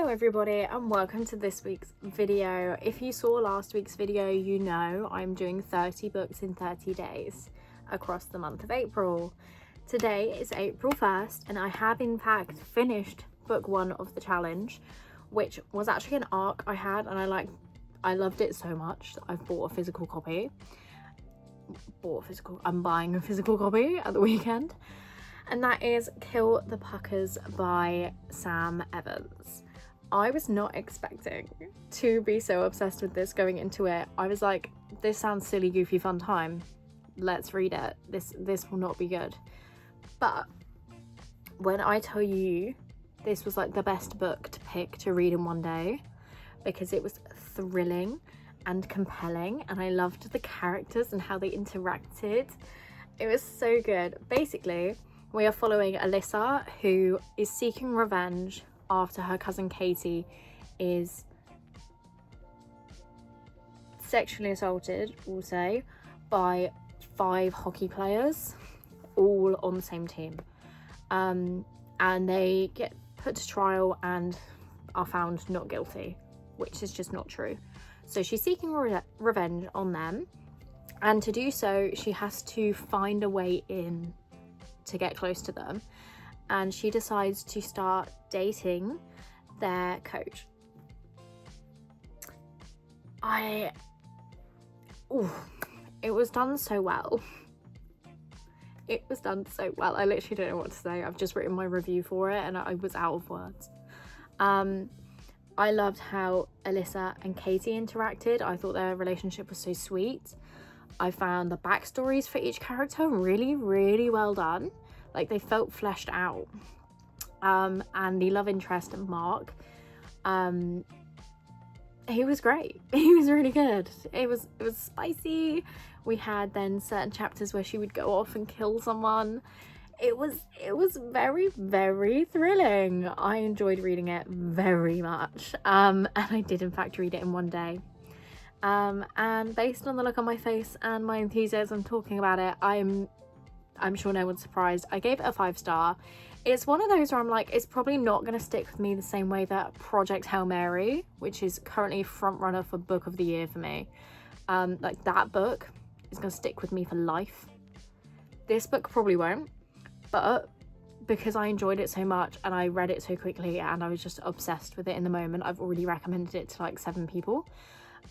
Hello everybody and welcome to this week's video. If you saw last week's video, you know I'm doing 30 books in 30 days across the month of April. Today is April 1st and I have in fact finished book 1 of the challenge, which was actually an arc I had, and I loved it so much that I've bought a physical copy. I'm buying a physical copy at the weekend. And that is Kill the Puckers by Sam Evans. I was not expecting to be so obsessed with this going into it. I was like, this sounds silly, goofy, fun time. Let's read it. This will not be good. But when I tell you this was like the best book to pick to read in one day, because it was thrilling and compelling and I loved the characters and how they interacted. It was so good. Basically, we are following Alyssa, who is seeking revenge after her cousin Katie is sexually assaulted, we'll say, by 5 hockey players, all on the same team. And they get put to trial and are found not guilty, which is just not true. So she's seeking revenge on them, and to do so, she has to find a way in to get close to them, and she decides to start dating their coach. It was done so well. It was done so well. I literally don't know what to say. I've just written my review for it and I was out of words. I loved how Alyssa and Katie interacted. I thought their relationship was so sweet. I found the backstories for each character really, really well done. Like, they felt fleshed out. And the love interest, Mark, he was great. He was really good. It was spicy. We had then certain chapters where she would go off and kill someone. It was very, very thrilling. I enjoyed reading it very much. And I did in fact read it in one day. And based on the look on my face and my enthusiasm talking about it, I'm sure no one's surprised. I gave it a 5-star. It's one of those where I'm like, it's probably not going to stick with me the same way that Project Hail Mary, which is currently front runner for book of the year for me, like that book is going to stick with me for life. This book probably won't, but because I enjoyed it so much and I read it so quickly and I was just obsessed with it in the moment, I've already recommended it to like 7 people.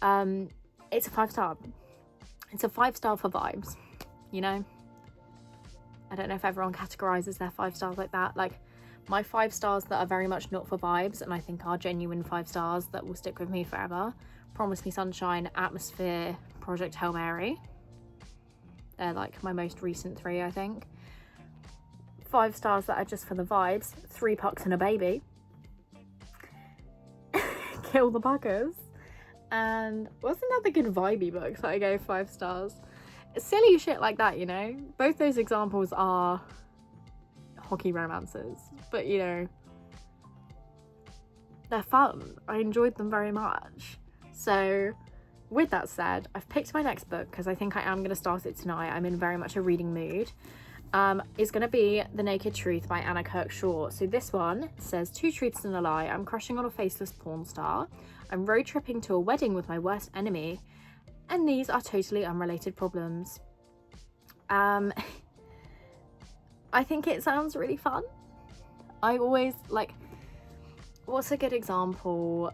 It's a 5-star. It's a 5-star for vibes, you know? I don't know if everyone categorizes their 5 stars like that. Like, my 5 stars that are very much not for vibes and I think are genuine 5 stars that will stick with me forever: Promise Me Sunshine, Atmosphere, Project Hail Mary. They're like my most recent 3, I think. 5 stars that are just for the vibes: 3 Pucks and a Baby, Kill the Puckers, and what's another good vibey book that I gave 5 stars? Silly shit like that, you know. Both those examples are hockey romances, but you know, they're fun. I enjoyed them very much. So with that said, I've picked my next book because I think I am going to start it tonight. I'm in very much a reading mood. It's going to be The Naked Truth by Anna Kirkshaw. So this one says, 2 truths and a lie. I'm crushing on a faceless porn star. I'm road tripping to a wedding with my worst enemy. And these are totally unrelated problems. I think it sounds really fun. I always like, what's a good example?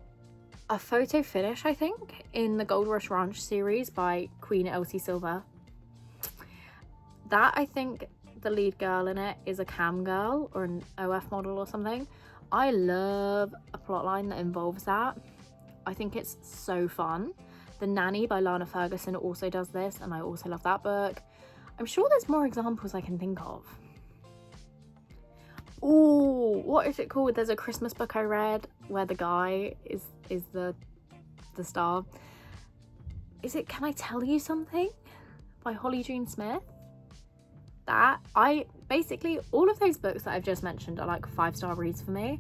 A photo finish, I think, in the Gold Rush Ranch series by Queen Elsie Silver. That, I think the lead girl in it is a cam girl or an OF model or something. I love a plotline that involves that. I think it's so fun. The Nanny by Lana Ferguson also does this, and I also love that book. I'm sure there's more examples I can think of. Oh, what is it called? There's a Christmas book I read where the guy is the star. Is it Can I Tell You Something by Holly Jean Smith? Basically all of those books that I've just mentioned are like 5-star reads for me.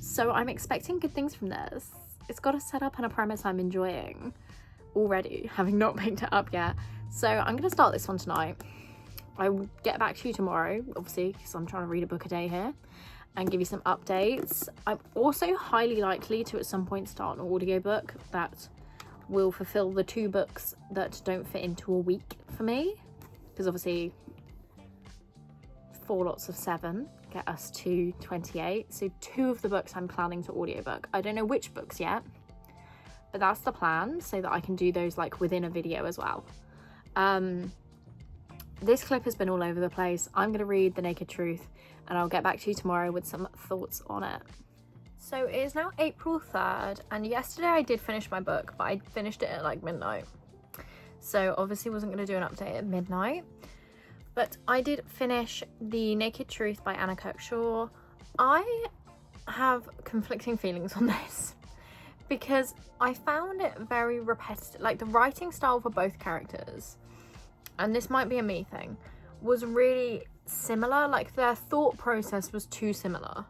So I'm expecting good things from this. It's got a setup and a premise I'm enjoying already, having not picked it up yet. So I'm going to start this one tonight. I will get back to you tomorrow, obviously, because I'm trying to read a book a day here. and give you some updates. I'm also highly likely to at some point start an audiobook that will fulfill the 2 books that don't fit into a week for me, because obviously 4 lots of 7 get us to 28, so 2 of the books I'm planning to audiobook. I don't know which books yet, but that's the plan, so that I can do those like within a video as well. This clip has been all over the place. I'm going to read The Naked Truth and I'll get back to you tomorrow with some thoughts on it. So it is now April 3rd, and yesterday I did finish my book, but I finished it at like midnight. So obviously wasn't going to do an update at midnight. But I did finish The Naked Truth by Anna Kirkshaw. I have conflicting feelings on this because I found it very repetitive. Like, the writing style for both characters, and this might be a me thing, was really similar. Like, their thought process was too similar.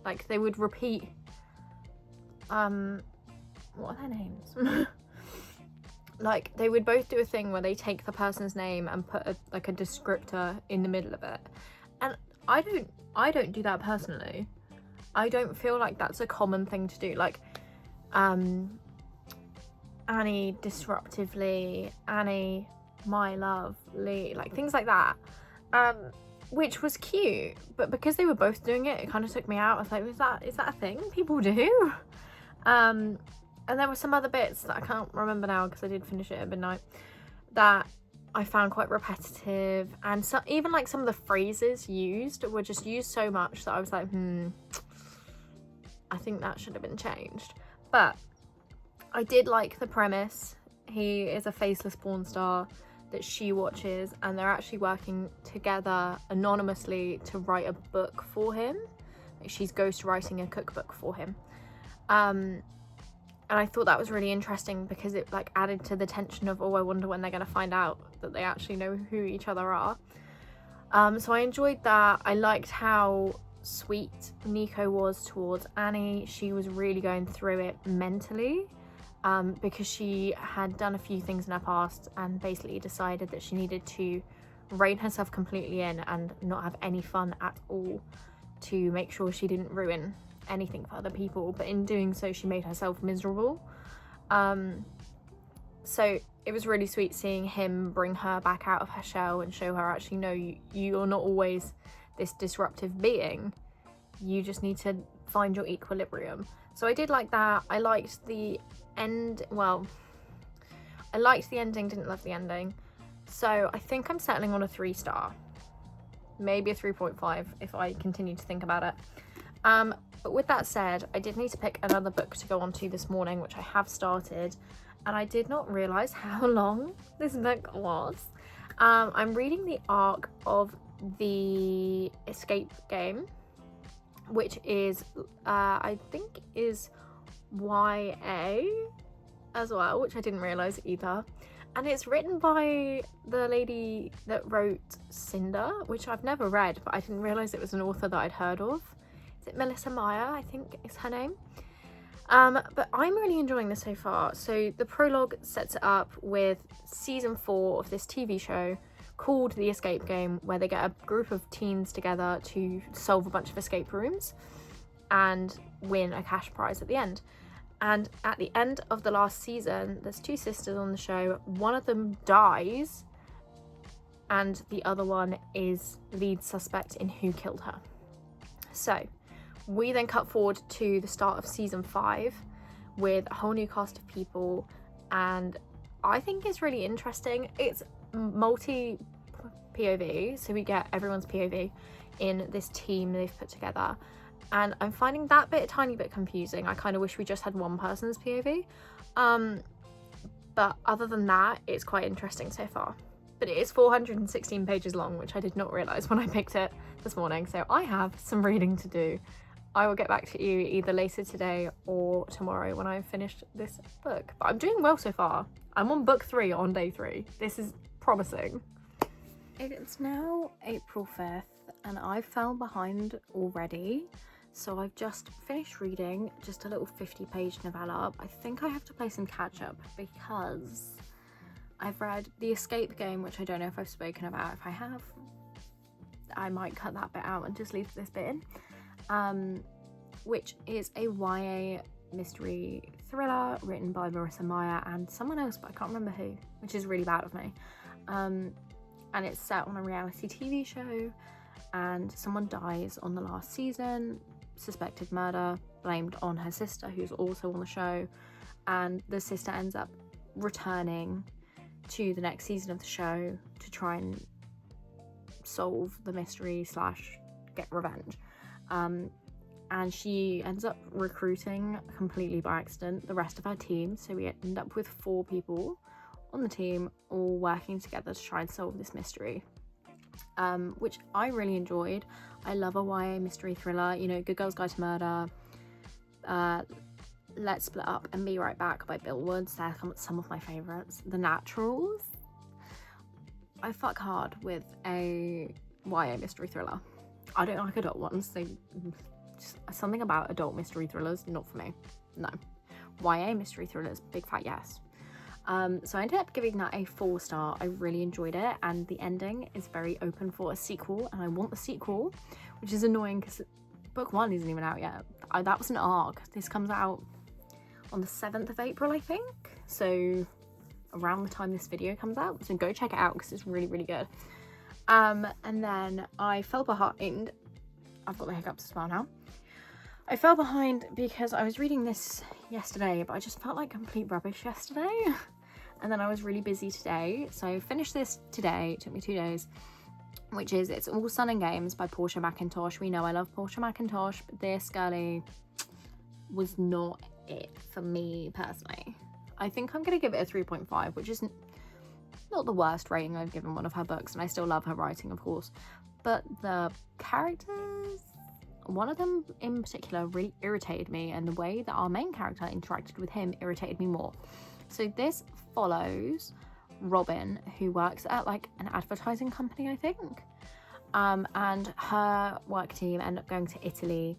Like, they would repeat, what are their names? Like, they would both do a thing where they take the person's name and put a descriptor in the middle of it. And I don't do that personally. I don't feel like that's a common thing to do. Like, Annie disruptively, Annie my lovely, like things like that. Which was cute, but because they were both doing it, it kind of took me out. I was like, is that a thing people do? And there were some other bits that I can't remember now because I did finish it at midnight that I found quite repetitive, and so even like some of the phrases used were just used so much that I was like, I think that should have been changed. But I did like the premise. He is a faceless porn star that she watches, and they're actually working together anonymously to write a book for him. Like, she's ghostwriting a cookbook for him. And I thought that was really interesting because it like added to the tension of, oh, I wonder when they're going to find out that they actually know who each other are. So I enjoyed that. I liked how sweet Nico was towards Annie. She was really going through it mentally. Because she had done a few things in her past and basically decided that she needed to rein herself completely in and not have any fun at all to make sure she didn't ruin anything for other people. But in doing so, she made herself miserable. So it was really sweet seeing him bring her back out of her shell and show her, actually, no, you're not always this disruptive being. You just need to find your equilibrium. So I did like that. I liked the end. Well, I liked the ending, didn't love the ending. So I think I'm settling on a 3-star. Maybe a 3.5 if I continue to think about it. But with that said, I did need to pick another book to go on to this morning, which I have started. And I did not realise how long this book was. I'm reading the arc of the Escape game, which is, I think is YA as well, which I didn't realise either. And it's written by the lady that wrote Cinder, which I've never read, but I didn't realise it was an author that I'd heard of. Is it Melissa Meyer, I think is her name? But I'm really enjoying this so far. So the prologue sets it up with season 4 of this TV show called The Escape Game, where they get a group of teens together to solve a bunch of escape rooms and win a cash prize at the end. And at the end of the last season, there's 2 sisters on the show. One of them dies and the other one is lead suspect in who killed her. So we then cut forward to the start of season 5 with a whole new cast of people, and I think it's really interesting. It's multi POV, so we get everyone's POV in this team they've put together, and I'm finding that bit a tiny bit confusing. I kind of wish we just had one person's POV, but other than that, it's quite interesting so far. But it is 416 pages long, which I did not realise when I picked it this morning, so I have some reading to do. I will get back to you either later today or tomorrow when I've finished this book. But I'm doing well so far. I'm on book 3 on day 3. This is promising. It's now April 5th and I fell behind already. So I've just finished reading just a little 50-page novella. I think I have to play some catch up because I've read The Escape Game, which I don't know if I've spoken about. If I have, I might cut that bit out and just leave this bit in. which is a YA mystery thriller written by Marissa Meyer and someone else, but I can't remember who, which is really bad of me. And it's set on a reality TV show, and someone dies on the last season, suspected murder, blamed on her sister, who's also on the show, and the sister ends up returning to the next season of the show to try and solve the mystery / get revenge. And she ends up recruiting completely by accident the rest of her team, so we end up with 4 people on the team all working together to try and solve this mystery, which I really enjoyed. I love a YA mystery thriller, you know, Good Girls Guide to Murder, Let's Split Up and Be Right Back by Bill Woods. They're some of my favourites. The Naturals. I fuck hard with a YA mystery thriller. I don't like adult ones. Just something about adult mystery thrillers, not for me. No. YA mystery thrillers, big fat yes. So I ended up giving that a 4-star. I really enjoyed it, and the ending is very open for a sequel, and I want the sequel, which is annoying because book 1 isn't even out yet. That was an arc. This comes out on the 7th of April, I think, so around the time this video comes out, so go check it out because it's really, really good. And then I fell behind. I've got the hiccups as well now. I fell behind because I was reading this yesterday, but I just felt like complete rubbish yesterday. And then I was really busy today, so I finished this today. It took me 2 days, which is It's All Sun and Games by Portia McIntosh. We know I love Portia McIntosh, but this girlie was not it for me personally. I think I'm going to give it a 3.5, which is not the worst rating I've given one of her books, and I still love her writing, of course. But the characters, one of them in particular really irritated me, and the way that our main character interacted with him irritated me more. So this follows Robin, who works at like an advertising company, I think, and her work team end up going to Italy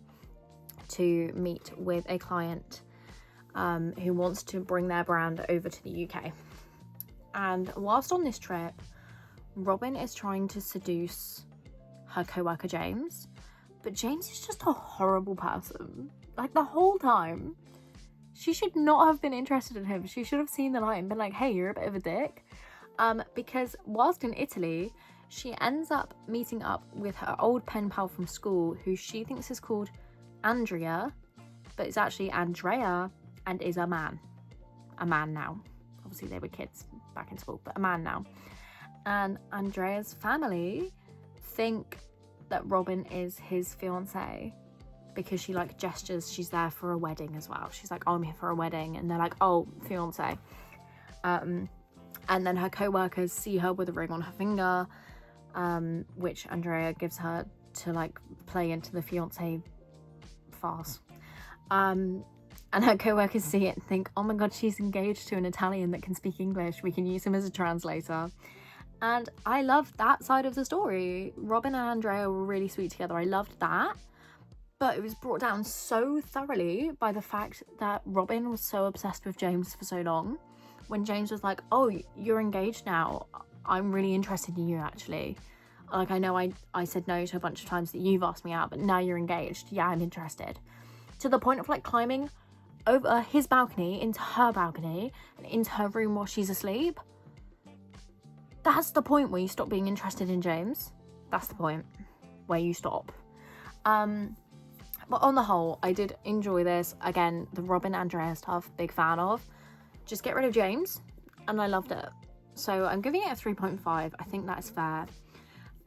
to meet with a client who wants to bring their brand over to the UK. And whilst on this trip, Robin is trying to seduce her co-worker James, but James is just a horrible person. Like, the whole time, she should not have been interested in him. She should have seen the light and been like, hey, you're a bit of a dick. Because whilst in Italy, she ends up meeting up with her old pen pal from school, who she thinks is called Andrea, but it's actually Andrea, and is a man now. Obviously they were kids back in school, but a man now. And Andrea's family think that Robin is his fiance because she like gestures she's there for a wedding as well. She's like, oh, I'm here for a wedding, and they're like, oh, fiance. And then her co-workers see her with a ring on her finger, which Andrea gives her to like play into the fiance farce. And her co-workers see it and think, oh my god, she's engaged to an Italian that can speak English. We can use him as a translator. And I loved that side of the story. Robin and Andrea were really sweet together. I loved that. But it was brought down so thoroughly by the fact that Robin was so obsessed with James for so long. When James was like, oh, you're engaged now. I'm really interested in you, actually. Like, I know I said no to a bunch of times that you've asked me out, but now you're engaged. Yeah, I'm interested. To the point of like climbing over his balcony into her balcony and into her room while she's asleep. That's the point where you stop being interested in James. That's the point where you stop. But on the whole, I did enjoy this. Again, the Robin Andrea stuff, big fan of. Just get rid of James, and I loved it. So I'm giving it a 3.5. I think that's fair.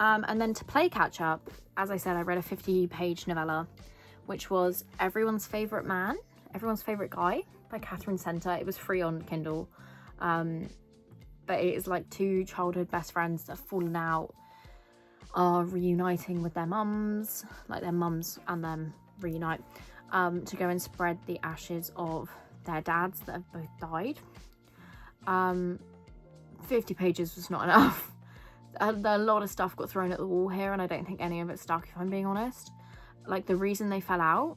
And then to play catch up, as I said, I read a 50-page novella, which was Everyone's Favourite Man, Everyone's Favourite Guy by Catherine Center. It was free on Kindle. But it is like 2 childhood best friends that have fallen out, are reuniting with their mums, like their mums and them reunite, to go and spread the ashes of their dads that have both died. 50 pages was not enough. A lot of stuff got thrown at the wall here, and I don't think any of it stuck, if I'm being honest. Like, the reason they fell out,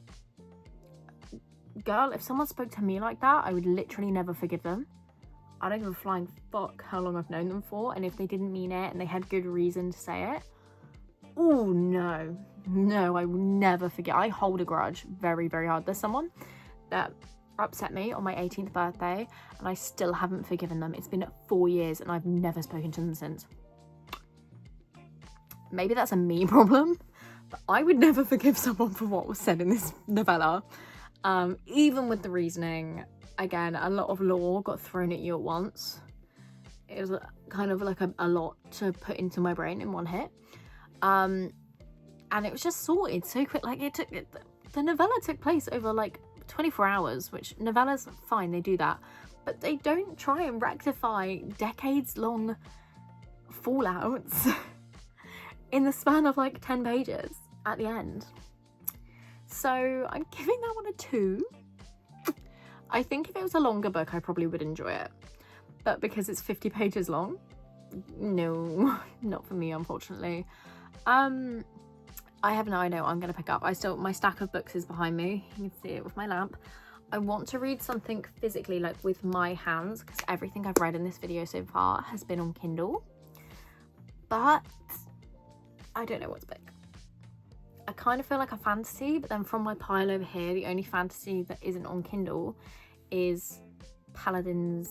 girl, if someone spoke to me like that, I would literally never forgive them. I don't give a flying fuck how long I've known them for, and if they didn't mean it and they had good reason to say it, oh no, No, I will never forget. I hold a grudge very, very hard. There's someone that upset me on my 18th birthday and I still haven't forgiven them. It's been 4 years and I've never spoken to them since. Maybe that's a me problem, but I would never forgive someone for what was said in this novella. Even with the reasoning, again, a lot of lore got thrown at you at once. It was kind of like a lot to put into my brain in one hit. And it was just sorted so quick. Like the novella took place over like 24 hours, which novellas, fine, they do that, but they don't try and rectify decades long fallouts in the span of like 10 pages at the end. So I'm giving that one a 2. I think if it was a longer book, I probably would enjoy it, but because it's 50 pages long, no, not for me, unfortunately. I have no idea what I'm going to pick up. My stack of books is behind me. You can see it with my lamp. I want to read something physically, like with my hands, because everything I've read in this video so far has been on Kindle. But I don't know what to pick. I kind of feel like a fantasy, but then from my pile over here, the only fantasy that isn't on Kindle is Paladin's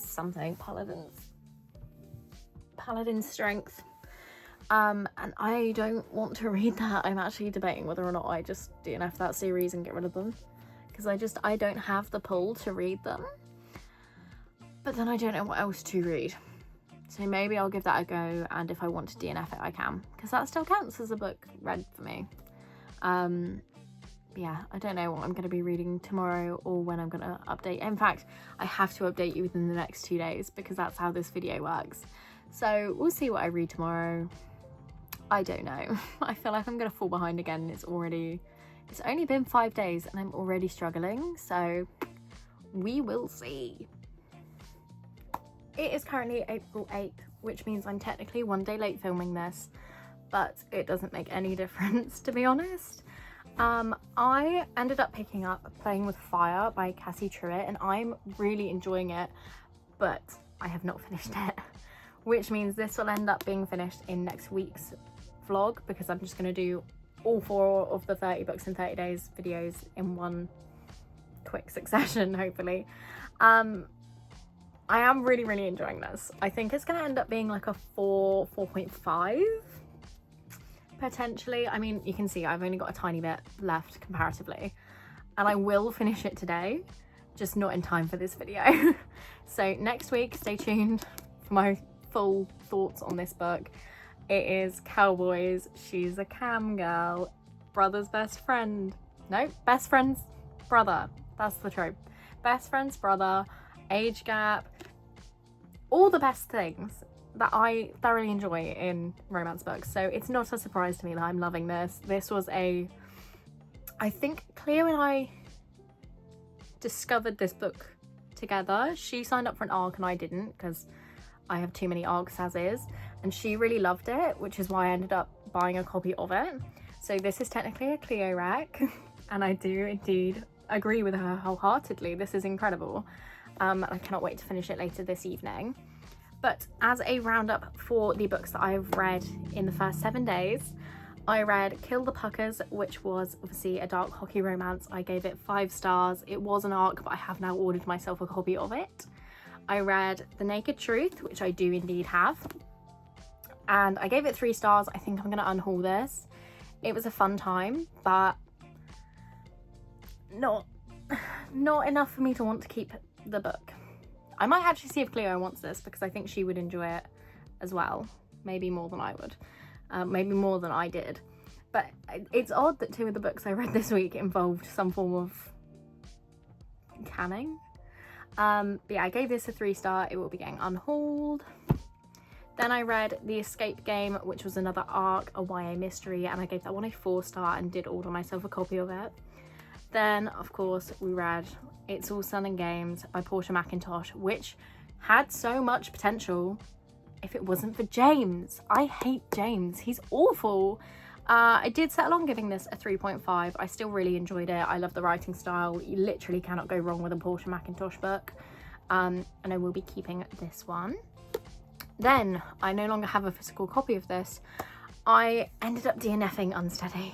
Strength. And I don't want to read that. I'm actually debating whether or not I just DNF that series and get rid of them, because I don't have the pull to read them. But then I don't know what else to read, so maybe I'll give that a go, and if I want to DNF it I can, because that still counts as a book read for me. Yeah, I don't know what I'm going to be reading tomorrow or when I'm going to update. In fact, I have to update you within the next 2 days because that's how this video works. So we'll see what I read tomorrow. I don't know. I feel like I'm going to fall behind again. It's only been 5 days and I'm already struggling. So we will see. It is currently April 8th, which means I'm technically 1 day late filming this, but it doesn't make any difference, to be honest. I ended up picking up Playing with Fire by Cassie Truitt, and I'm really enjoying it, but I have not finished it, which means this will end up being finished in next week's vlog, because I'm just going to do all 4 of the 30 books in 30 days videos in one quick succession, hopefully. I am really, really enjoying this. I think it's going to end up being like a 4.5 potentially. I mean, you can see I've only got a tiny bit left comparatively, and I will finish it today, just not in time for this video. So next week, stay tuned for my full thoughts on this book. It is Cowboys, She's a Cam Girl, Brother's Best Friend. No, Best Friend's Brother. That's the trope. Best Friend's Brother, age gap, all the best things that I thoroughly enjoy in romance books. So it's not a surprise to me that I'm loving this. This was I think Cleo and I discovered this book together. She signed up for an ARC and I didn't, because I have too many ARCs as is, and she really loved it, which is why I ended up buying a copy of it. So this is technically a Cleo rec, and I do indeed agree with her wholeheartedly. This is incredible. I cannot wait to finish it later this evening. But as a roundup for the books that I've read in the first 7 days, I read Kill the Puckers, which was obviously a dark hockey romance. I gave it 5 stars. It was an ARC, but I have now ordered myself a copy of it. I read The Naked Truth, which I do indeed have, and I gave it 3 stars. I think I'm going to unhaul this. It was a fun time, but not enough for me to want to keep the book. I might actually see if Cleo wants this, because I think she would enjoy it as well. Maybe more than I would. Maybe more than I did. But it's odd that 2 of the books I read this week involved some form of canning. But yeah, I gave this a 3 star. It will be getting unhauled. Then I read The Escape Game, which was another ARC, a YA mystery, and I gave that one a 4 star and did order myself a copy of it. Then, of course, we read It's All Sun and Games by Portia McIntosh, which had so much potential if it wasn't for James. I hate James. He's awful. I did settle on giving this a 3.5. I still really enjoyed it. I love the writing style. You literally cannot go wrong with a Portia McIntosh book. And I will be keeping this one. Then, I no longer have a physical copy of this. I ended up DNFing Unsteady.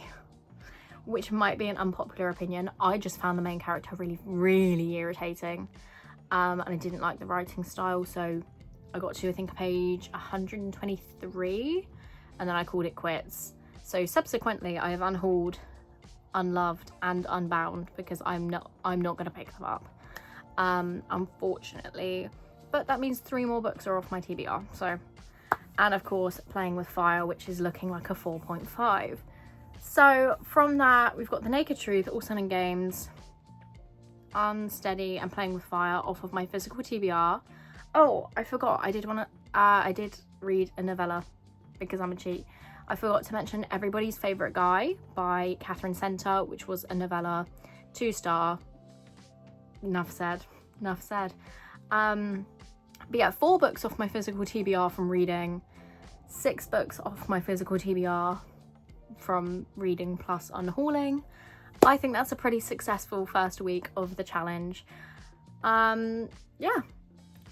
which might be an unpopular opinion. I just found the main character really, really irritating, and I didn't like the writing style, so I got to, I think, page 123, and then I called it quits. So subsequently I have unhauled, unloved and unbound because I'm not going to pick them up, unfortunately. But that means 3 more books are off my TBR. So, and of course Playing with Fire, which is looking like a 4.5. So from that we've got The Naked Truth, All Sun and Games, Unsteady and Playing with Fire off of my physical TBR. Oh, I forgot, I did read a novella because I'm a cheat. I forgot to mention Everybody's Favourite Guy by Catherine Center, which was a novella, 2-star. Enough said. But yeah, 4 books off my physical TBR from reading, 6 books off my physical TBR from reading plus unhauling. I think that's a pretty successful first week of the challenge. Yeah,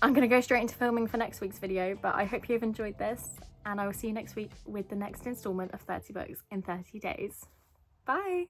I'm gonna go straight into filming for next week's video, but I hope you've enjoyed this, and I will see you next week with the next installment of 30 books in 30 days. Bye!